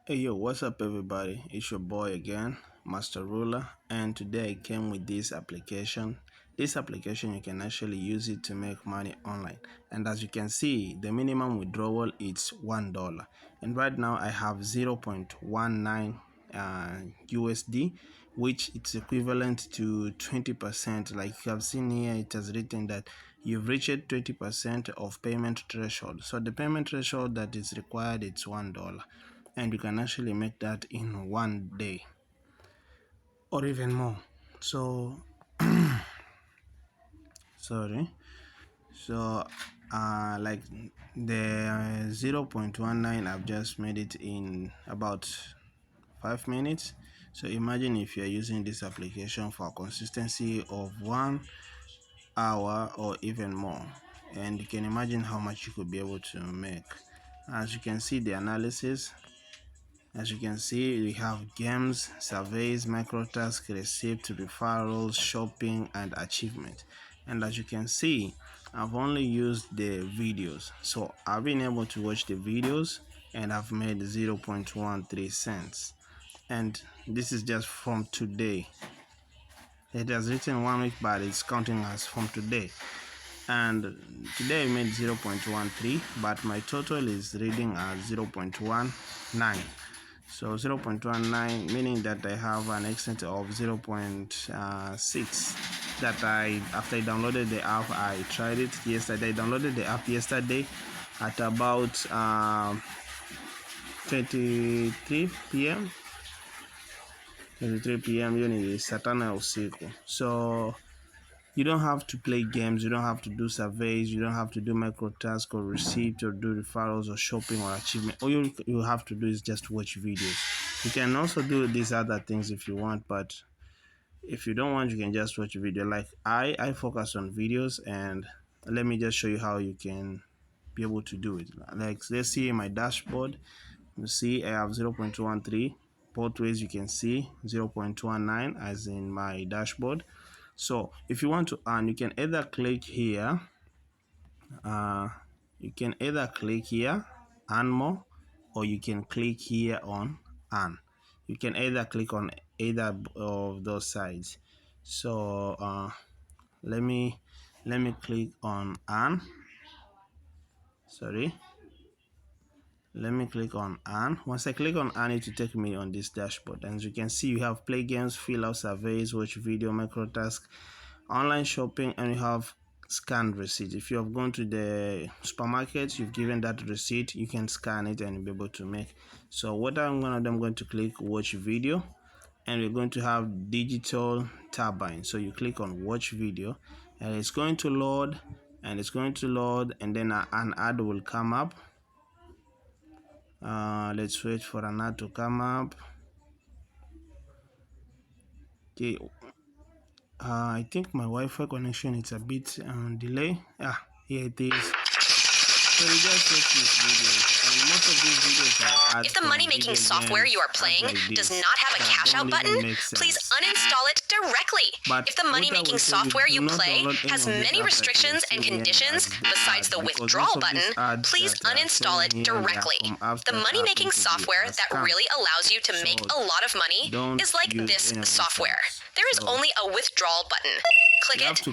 Hey yo, what's up everybody? It's your boy again, Master Ruler, and today I came with this application. This application, you can actually use it to make money online, and as you can see, the minimum withdrawal is $1, and right now I have 0.19 USD, which it's equivalent to 20%. Like you have seen here, it has written that you've reached 20% of payment threshold. So the payment threshold that is required is $1, and you can actually make that in 1 day or even more. So sorry, so like the 0.19, I've just made it in about 5 minutes. So imagine if you're using this application for a consistency of 1 hour or even more, and you can imagine how much you could be able to make. As you can see, the analysis, as you can see, we have games, surveys, microtasks, receipts, referrals, shopping, and achievement. And as you can see, I've only used the videos. So I've been able to watch the videos and I've made 0.13 cents. And this is just from today. It has written 1 week, but it's counting as from today. And today I made 0.13, but my total is reading as 0.19. So 0.19, meaning that I have an extent of 0.6 that after I downloaded the app, I tried it yesterday. I downloaded the app yesterday at about 23 p.m. 23 p.m. hiyo ni saa 5 ya usiku. So you don't have to play games, you don't have to do surveys, you don't have to do microtasks or receipts or do referrals or shopping or achievement. All you have to do is just watch videos. You can also do these other things if you want, but if you don't want, you can just watch a video. Like I focus on videos, and let me just show you how you can be able to do it. Like let's see my dashboard. You see I have 0.13. Both ways you can see 0.19 as in my dashboard. So if you want to earn, you can either click here, earn more, or you can click here on earn. You can either click on either of those sides. So let me click on earn. Let me click on earn. Once I click on earn, it will take me on this dashboard. And as you can see, you have play games, fill out surveys, watch video, microtask, online shopping, and you have scanned receipt. If you have gone to the supermarket, you've given that receipt, you can scan it and be able to make. So what I'm going to click watch video, and we're going to have digital turbine. So you click on watch video, and it's going to load, and then an ad will come up. Let's wait for an ad to come up. Okay, I think my Wi-Fi connection is a bit delay. Here it is. So you just watch these videos, and most of these videos are ads. If the money-making software you are playing does not have a cash-out button, please uninstall it directly. If the money-making software you play has many restrictions and conditions besides the withdrawal button, please uninstall it directly. The money-making software that really allows you to make a lot of money is like this software. There is only a withdrawal button. Click it,